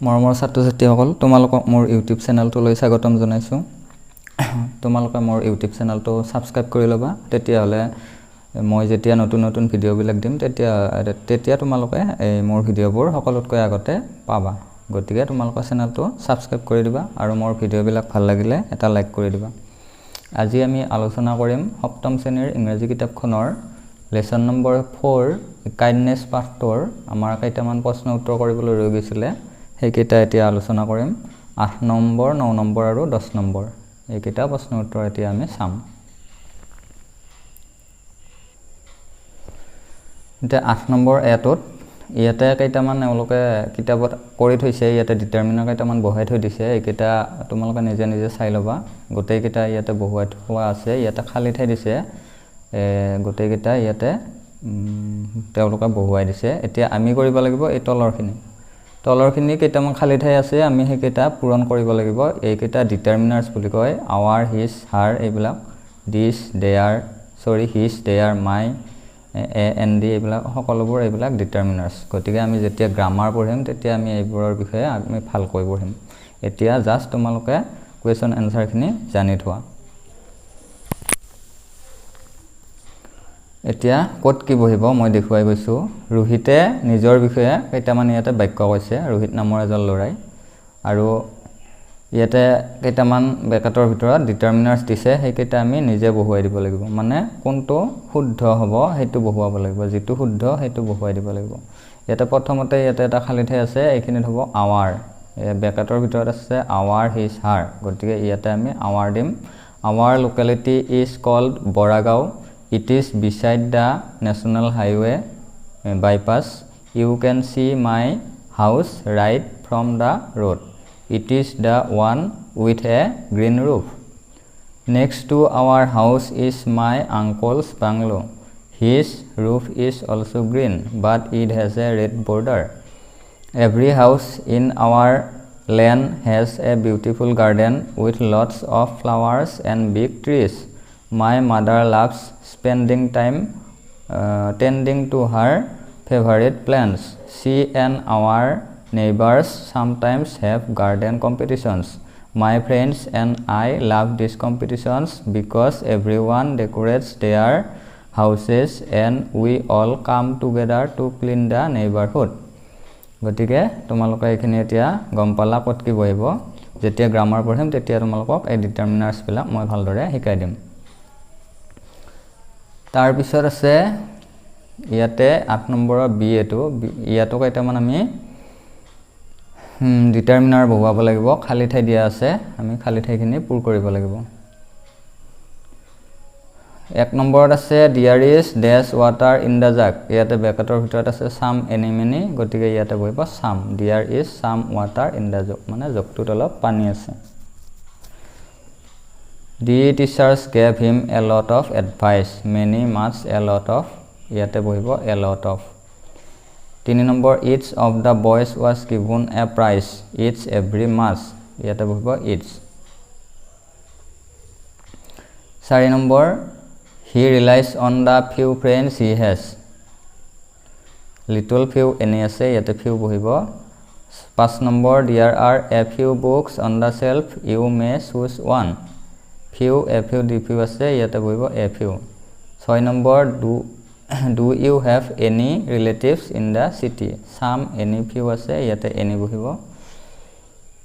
মৰমৰ ছাত্ৰ-ছাত্ৰীসকল তোমালোকক মোৰ ইউটিউব চেনেলটোলৈ স্বাগতম জনাইছোঁ। তোমালোকে মোৰ ইউটিউব চেনেলটো সাবস্ক্ৰাইব কৰি ল'বা, তেতিয়াহ'লে মই যেতিয়া নতুন নতুন ভিডিঅ'বিলাক দিম তেতিয়া তোমালোকে এই মোৰ ভিডিঅ'বোৰ সকলোতকৈ আগতে পাবা। গতিকে তোমালোকে চেনেলটো সাবস্ক্ৰাইব কৰি দিবা আৰু মোৰ ভিডিঅ'বিলাক ভাল লাগিলে এটা লাইক কৰি দিবা। আজি আমি আলোচনা কৰিম সপ্তম শ্ৰেণীৰ ইংৰাজী কিতাপখনৰ লেসন নম্বৰ 4 কাইণ্ডনেছ পাঠটোৰ আমাৰ কেইটামান প্ৰশ্ন উত্তৰ কৰিবলৈ ৰৈ গৈছিলে। সেইকেইটা এতিয়া আলোচনা কৰিম। 8 নম্বৰ, 9 নম্বৰ আৰু 10 নম্বৰ এইকেইটা প্ৰশ্ন উত্তৰ এতিয়া আমি চাম। এতিয়া 8 নম্বৰ এটোত ইয়াতে কেইটামান এওঁলোকে কিতাপত কৰি থৈছে, ইয়াতে ডিটাৰমিনাৰ কেইটামান বহাই থৈ দিছে। এইকেইটা তোমালোকে নিজে নিজে চাই ল'বা। গোটেইকেইটা ইয়াতে বহুৱাই থোৱা আছে, ইয়াতে খালী ঠাই দিছে, গোটেইকেইটা ইয়াতে তেওঁলোকে বহুৱাই দিছে। এতিয়া আমি কৰিব লাগিব এই তলৰখিনি কেইটামান খালী ঠাই আছে, আমি সেইকেইটা পূৰণ কৰিব লাগিব। এইকেইটা ডিটাৰমিনাৰ্ছ বুলি কয়, আৱাৰ, হিজ, হাৰ, এইবিলাক this, their, his, their, my, and এইবিলাক সকলোবোৰ এইবিলাক ডিটাৰমিনাৰ্ছ। গতিকে আমি যেতিয়া গ্ৰামাৰ পঢ়িম তেতিয়া আমি এইবোৰৰ বিষয়ে আমি ভালকৈ পঢ়িম। এতিয়া জাষ্ট তোমালোকে কুৱেশ্যন এনচাৰখিনি জানি থোৱা। এতিয়া ক'ত কি বহিব মই দেখুৱাই গৈছোঁ। ৰোহিতে নিজৰ বিষয়ে কেইটামান ইয়াতে বাক্য কৈছে, ৰোহিত নামৰ এজন ল'ৰাই, আৰু ইয়াতে কেইটামান ব্ৰেকেটৰ ভিতৰত ডিটাৰমিনাৰ্ছ দিছে, সেইকেইটা আমি নিজে বহুৱাই দিব লাগিব। মানে কোনটো শুদ্ধ হ'ব সেইটো বহুৱাব লাগিব, যিটো শুদ্ধ সেইটো বহুৱাই দিব লাগিব। ইয়াতে প্ৰথমতে ইয়াতে এটা খালী ঠাই আছে, এইখিনিত হ'ব আৱাৰ। ব্ৰেকেটৰ ভিতৰত আছে আৱাৰ, হিজ, হাৰ। গতিকে ইয়াতে আমি আৱাৰ দিম। Our locality is called Boragaon. It is beside the National Highway bypass. You can see my house right from the road. It is the one with a green roof. Next to our house is my uncle's bungalow. His roof is also green, but it has a red border. Every house in our lane has a beautiful garden with lots of flowers and big trees. My mother loves spending time tending to her favorite plants. She and our neighbors sometimes have garden competitions. My friends and I love these competitions because everyone decorates their houses and we all come together to clean the neighborhood. গতিকে তোমালোকে এইখিনি এতিয়া গম পালা ক'ত কি বহিব। যেতিয়া গ্ৰামাৰ পঢ়িম তেতিয়া তোমালোকক এই ডিটাৰমিনাৰ্ছবিলাক মই ভালদৰে শিকাই দিম। তাৰপিছত আছে ইয়াতে 8 নম্বৰৰ বি, ইয়াতো কেইটামান আমি ডিটাৰমিনাৰ বহুৱাব লাগিব। খালী ঠাই দিয়া আছে, আমি খালী ঠাইখিনি পূৰ কৰিব লাগিব। 1 নম্বৰত আছে there is dash water in the jug. ইয়াতে ব্ৰেকেটৰ ভিতৰত আছে চাম, এনি মেনি, গতিকে ইয়াতে বহিব চাম। দেয়াৰ ইজ চাম ৱাটাৰ ইন দ্য জগ, মানে জগটোত অলপ পানী আছে। The teachers gave him a lot of advice. Many, much, a lot of, ইয়াতে বহিব a lot of। 3 number each of the boys was given a prize. Each, every, much, ইয়াতে বহিব each। 4 number he relies on the few friends he has. Little, few, any আছে, ইয়াতে few বহিব। 5 number there are a few books on the shelf. You may choose one. Few, a few, the few আছে, ইয়াতে বহিব a few। 6 number do you have any relatives in the city? Some, any, few আছে, ইয়াতে any বহিব।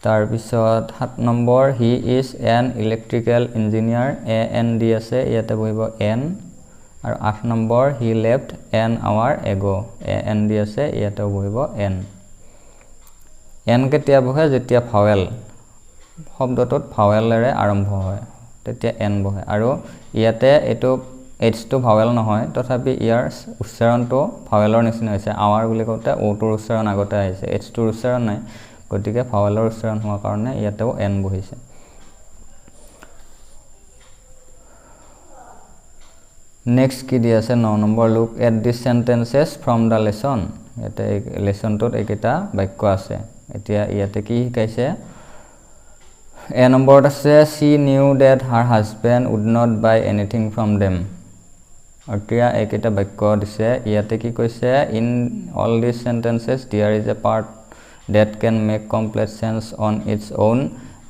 তাৰপিছত 7 number he is an electrical engineer. a n d আছে, ইয়াতে বহিব n। আৰু 8 number he left an hour ago. a n d আছে, ইয়াতে বহিব n। n কেতিয়া বহে? যেতিয়া ভাৱেল শব্দটোত ভাৱেলেৰে আৰম্ভ হয় তেতিয়া n বহে। আৰু ইয়াতে এইটো এইচটো ভাৱেল নহয়, তথাপি ইয়াৰ উচ্চাৰণটো ভাৱেলৰ নিচিনা হৈছে। আৱাৰ বুলি কওঁতে অ'টোৰ উচ্চাৰণ আগতে আহিছে, এইচটোৰ উচ্চাৰণ নাই, গতিকে ভাৱেলৰ উচ্চাৰণ হোৱাৰ কাৰণে ইয়াতেও n বহিছে। নেক্সট কি দি আছে 9 number look at this sentences from the lesson. ইয়াতে লেচনটোত এইকেইটা বাক্য আছে। এতিয়া ইয়াতে কি শিকাইছে? A নম্বৰত আছে she knew that her husband would not buy anything from them. এতিয়া এইকেইটা বাক্য দিছে। ইয়াতে কি কৈছে? In all these sentences there is a part that can make complete sense on its own.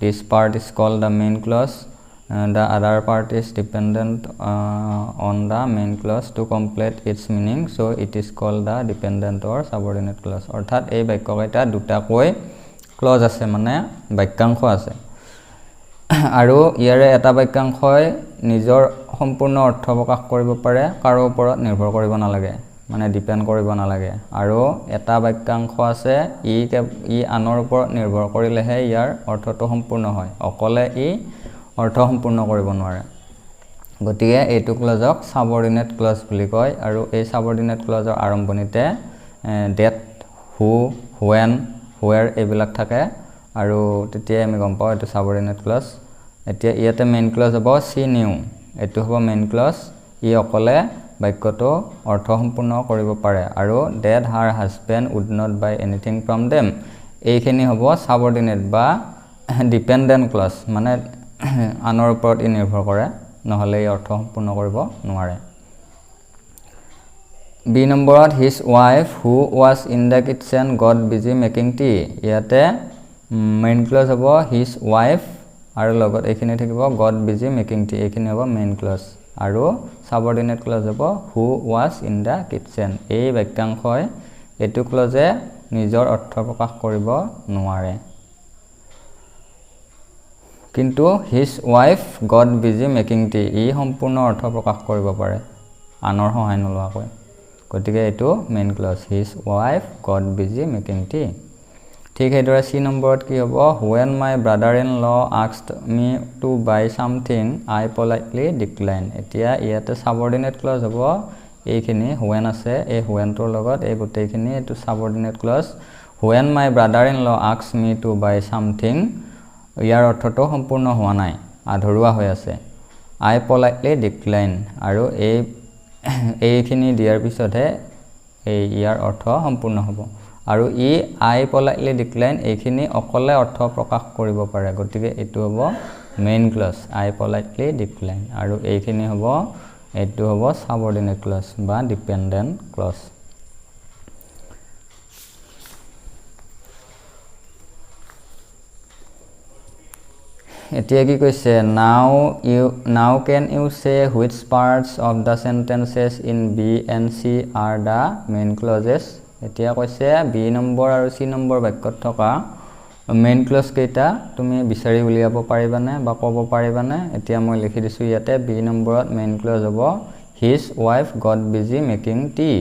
This part is called the main clause. The other part is dependent on the main clause to complete its meaning, so it is called the dependent or subordinate clause. অর্থাৎ এই বাক্যকেইটা দুটাকৈ close আছে, মানে বাক্যাংশ আছে, আৰু ইয়াৰে এটা বাক্যাংশই নিজৰ সম্পূৰ্ণ অৰ্থ প্ৰকাশ কৰিব পাৰে, কাৰো ওপৰত নিৰ্ভৰ কৰিব নালাগে, মানে ডিপেণ্ড কৰিব নালাগে, আৰু এটা বাক্যাংশ আছে ই আনৰ ওপৰত নিৰ্ভৰ কৰিলেহে ইয়াৰ অৰ্থটো সম্পূৰ্ণ হয়, অকলে ই অৰ্থ সম্পূৰ্ণ কৰিব নোৱাৰে। গতিকে এইটো ক্লজক সাবঅৰ্ডিনেট ক্লজ বুলি কয়, আৰু এই সাবঅৰ্ডিনেট ক্লজৰ আৰম্ভণিতে ডেট, হু, হোৱেন, হোৱেৰ এইবিলাক থাকে, আৰু তেতিয়াই আমি গম পাওঁ এইটো সাবঅৰ্ডিনেট ক্লজ। এতিয়া ইয়াতে মেইন ক্লজ হ'ব সি নিউ, এইটো হ'ব মেইন ক্লজ, ই অকলে বাক্যটো অৰ্থ সম্পূৰ্ণ কৰিব পাৰে, আৰু that her husband would not buy anything from them, এইখিনি হ'ব সাবঅৰ্ডিনেট বা ডিপেণ্ডেণ্ট ক্লজ, মানে আনৰ ওপৰত ই নিৰ্ভৰ কৰে, নহ'লে ই অৰ্থ সম্পূৰ্ণ কৰিব নোৱাৰে। বি নম্বৰত his wife who was in the kitchen gut busy making T, ইয়াতে মেইন ক্লজ হ'ব হিজ ৱাইফ, আৰু লগত এইখিনি থাকিব গট বিজি মেকিং টি, এইখিনি হ'ব মেইন ক্লজ, আৰু সাবঅৰ্ডিনেট ক্লজ হ'ব who was in the kitchen. এই বাক্যাংশই এইটো ক্লজে নিজৰ অৰ্থ প্ৰকাশ কৰিব নোৱাৰে, কিন্তু his wife got busy making tea ই সম্পূৰ্ণ অৰ্থ প্ৰকাশ কৰিব পাৰে আনৰ সহায় নোলোৱাকৈ, গতিকে এইটো main clause, his wife got busy making tea. ঠিক সেইদৰে চি নম্বৰত কি হ'ব, when my brother in law asked me to buy something I politely decline, এতিয়া ইয়াতে সাবঅৰ্ডিনেট ক্লজ হ'ব, এইখিনি হুৱেন আছে, এই হুৱেনটোৰ লগত এই গোটেইখিনি এইটো subordinate clause. When my brother in law asked me to buy something, ইয়াৰ অৰ্থটো সম্পূৰ্ণ হোৱা নাই, আধৰুৱা হৈ আছে, আই পলাইটলি ডিক্লাইন, আৰু এইখিনি দিয়াৰ পিছতহে ইয়াৰ অৰ্থ সম্পূৰ্ণ হ'ব, আৰু ই আই পলাইটলি ডিক্লাইন এইখিনি অকলে অৰ্থ প্ৰকাশ কৰিব পাৰে, গতিকে এইটো হ'ব main clause, I politely decline, আৰু এইখিনি হ'ব এইটো হ'ব সাবঅৰ্ডিনেট ক্লজ বা ডিপেণ্ডেণ্ট ক্লজ। এতিয়া কি কৈছে, now can you say which parts of the sentences in B and C are the main clauses, এতিয়া কৈছে বি নম্বৰ আৰু চি নম্বৰ বাক্যত থকা মেইন ক্লজ কেইটা তুমি বিচাৰি উলিয়াব পাৰিবানে বা ক'ব পাৰিবানে? এতিয়া মই লিখি দিছোঁ ইয়াতে, বি নম্বৰত মেইন ক্লজ হ'ব his wife got busy making T,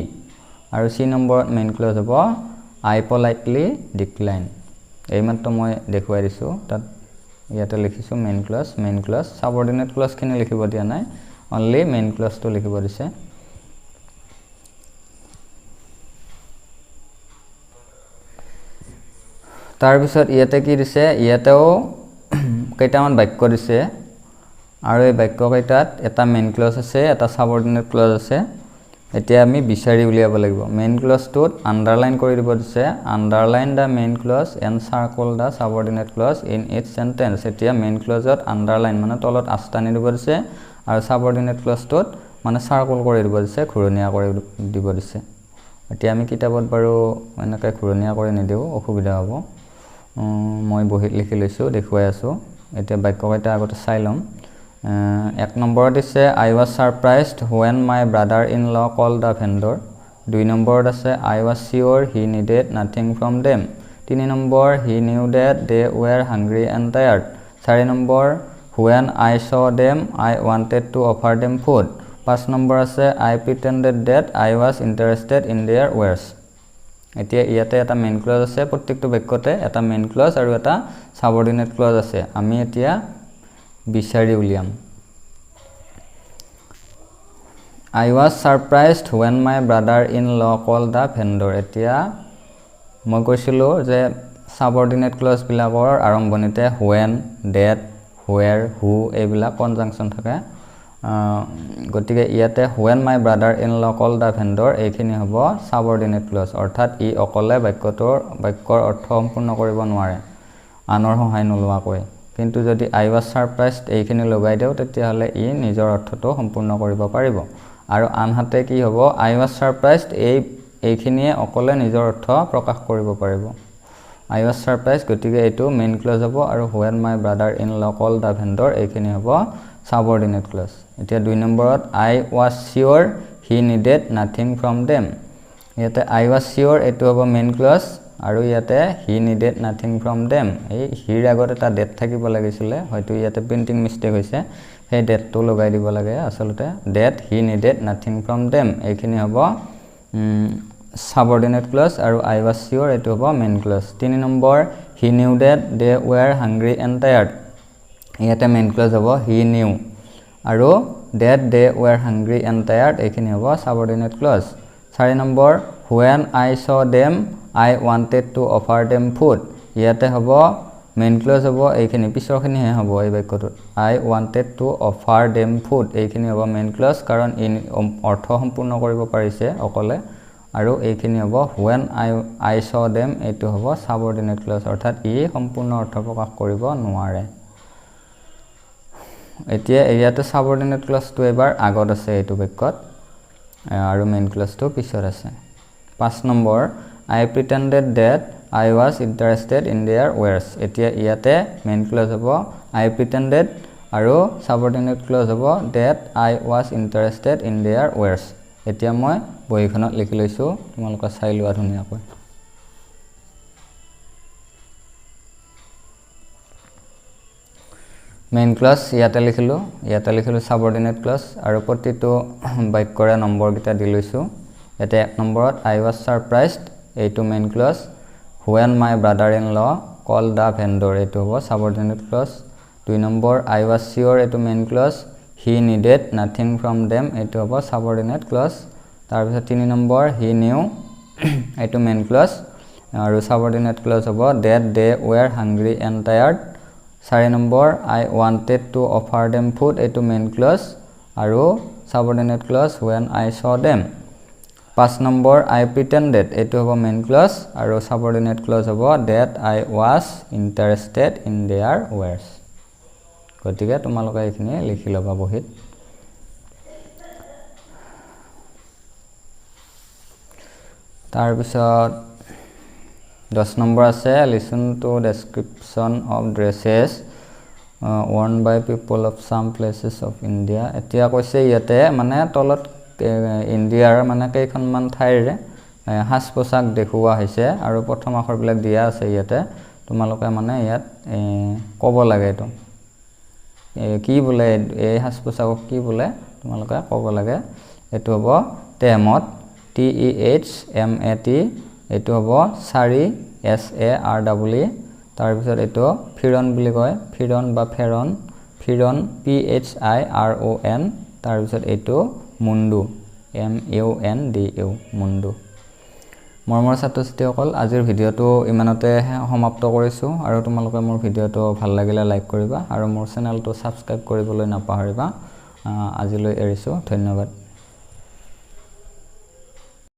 আৰু চি নম্বৰত মেইন ক্লজ হ'ব আই পলাইটলি ডিক্লাইন, এইমাত্ৰ মই দেখুৱাই দিছোঁ, তাত ইয়াতে লিখিছোঁ মেইন ক্লজ, সাবঅৰ্ডিনেট ক্লজখিনি লিখিব দিয়া নাই, অনলি মেইন ক্লজটো লিখিব দিছে। তাৰপিছত ইয়াতে কি দিছে, ইয়াতেও কেইটামান বাক্য দিছে, আৰু এই বাক্যকেইটাত এটা মেইন ক্লজ আছে, এটা সাবঅৰ্ডিনেট ক্লজ আছে, এতিয়া আমি বিচাৰি উলিয়াব লাগিব। মেইন ক্লজটোত আণ্ডাৰলাইন কৰি দিব দিছে, underline the main clause and circle the subordinate clause in its sentence, এতিয়া মেইন ক্লজত আণ্ডাৰলাইন মানে তলত আস্তানি দিব দিছে, আৰু সাবঅৰ্ডিনেট ক্লজটোত মানে চাৰ্কল কৰি দিব দিছে, ঘূৰণীয়া কৰি দিব দিছে। এতিয়া আমি কিতাপত বাৰু এনেকৈ ঘূৰণীয়া কৰি নিদিওঁ, অসুবিধা হ'ব, মই বহীত লিখি লৈছোঁ, দেখুৱাই আছোঁ। এতিয়া বাক্যকেইটা আগতে চাই ল'ম। এক নম্বৰত দিছে I was surprised when my brother in law call the vendor, 2 নম্বৰত আছে I was sure he needed nothing from them, 3 নম্বৰ he knew that they were hungry and tired, 4 নম্বৰ when I saw them I wanted to offer them food, 5 নম্বৰ আছে I pretended that I was interested in their wares. এতিয়া ইয়াতে এটা main close আছে, প্ৰত্যেকটো বাক্যতে এটা মেইন ক্লজ আৰু এটা সাবঅৰ্ডিনেট ক্লজ আছে, আমি এতিয়া বিচাৰি উলিয়াম। I was surprised when my brother in law call the vendor, এতিয়া মই কৈছিলোঁ যে সাবঅৰ্ডিনেট ক্লজবিলাকৰ আৰম্ভণিতে হুৱেন, ডেট, হুৱেৰ, হু এইবিলাক কনজাংচন থাকে, গতিকে ইয়াতে when my brother in law call the vendor এইখিনি হ'ব সাবঅৰ্ডিনেট ক্লজ, অৰ্থাৎ ই অকলে বাক্যৰ অৰ্থ সম্পূৰ্ণ কৰিব নোৱাৰে আনৰ সহায় নোলোৱাকৈ, কিন্তু যদি আই ৱাজ ছাৰপ্ৰাইজড এইখিনি লগাই দিওঁ তেতিয়াহ'লে ই নিজৰ অৰ্থটো সম্পূৰ্ণ কৰিব পাৰিব, আৰু আনহাতে কি হ'ব, আই ৱাজ ছাৰপ্ৰাইজড এইখিনিয়ে অকলে নিজৰ অৰ্থ প্ৰকাশ কৰিব পাৰিব, I was surprised গতিকে এইটো মেইন ক্লজ হ'ব আৰু when my brother in law called the vendor এইখিনি হ'ব subordinate clause এতিয়া 2 নম্বৰত I was sure he needed nothing from them ইয়াতে I was sure এইটো হ'ব মেইন ক্লজ আৰু ইয়াতে he needed nothing from them এই হিৰ আগত এটা ডেট থাকিব লাগিছিল হয়তো ইয়াতে প্ৰিন্টিং মিস্টেক হৈছে সেই ডেটটো লগাই দিব লাগে আসলতে that he needed nothing from them এইখিনি হ'ব subordinate clause আৰু I was sure এইটো হ'ব main clause 3 number he knew that they were hungry and tired ইয়াতে main clause হ'ব he knew আৰু that they were hungry and tired এইখিনি হ'ব subordinate clause 4 number when I saw them I wanted to offer them food ইয়াতে হ'ব main clause হ'ব এইখিনি পিছৰখিনি হে হ'ব এই বাক্যটোত I wanted to offer them food এইখিনি হ'ব main clause কাৰণ অৰ্থ সম্পূৰ্ণ কৰিব পাৰিছে অকলে আৰু এইখিনি হ'ব when I saw them এইটো হ'ব subordinate clause অৰ্থাৎ ই সম্পূৰ্ণ অৰ্থ প্ৰকাশ কৰিব নোৱাৰে এতিয়া ইয়াতে subordinate clause টো এবাৰ আগত আছে এইটো বাক্যত আৰু main clause টো পিছত আছে 5 number I pretended that I was interested in their wares এতিয়া ইয়াতে main clause হ'ব I pretended আৰু subordinate clause হ'ব that I was interested in their wares এতিয়া মই বহিখনত লিখি লৈছো তোমালোক চাই লোৱা ধুনিয়াকৈ main clause ইয়াতে লিখিলো subordinate clause আৰু প্ৰতিটো বাক্যৰে নম্বৰ গিটা দি লৈছো এতে 1 নম্বৰত I was surprised এইটো main clause when my brother-in-law called the vendor এইটো হ'ব subordinate clause 2 number I was sure এইটো main clause he needed nothing from them এইটো হ'ব subordinate clause তাৰ পিছত 3 নম্বৰ he knew এইটো main clause আৰু subordinate clause হ'ব that they were hungry and tired 4 number I wanted to offer them food এইটো main clause আৰু subordinate clause when I saw them 5 number I pretended এইটো হ'ব main clause আৰু subordinate clause হ'ব that I was interested in their wares গতিকে তোমালোক এইখিনি লিখি লবা বহিত তাৰ পিছত 10 নম্বৰ আছে listen to description of dresses worn by people of some places of India এতিয়া কৈছে ইয়াতে মানে তলত ইন্ডিয়াৰ মানে কেইখনমান ঠাইৰে হাস পোছাক দেখুৱা হৈছে আৰু প্ৰথম আখৰবিলাক দিয়া আছে ইয়াতে তোমালোকে মানে ইয়াত ক'ব লাগে তো কি বলে এই হাস পোছাকক কি বলে তোমালোকে ক'ব লাগে এটো হ'ব তেমত TEHMAT এটো হ'ব সাৰি SARWE তাৰ পিছত এটো ফিৰন বুলি কয় ফিৰন বা ফেৰন PHIRON তাৰ পিছত এটো মুন্ডু MUNDU মুন্ডু মৰমৰ ছাত্ৰ-ছাত্ৰীসকল আজিৰ ভিডিওটো ইমানতে সমাপ্ত কৰিছো আৰু তোমালোকে মোৰ ভিডিওটো ভাল লাগিলে লাইক কৰিবা আৰু মোৰ চেনেলটো সাবস্ক্ৰাইব কৰিবলৈ নাপাহৰিবা আজিলৈ এৰিছো ধন্যবাদ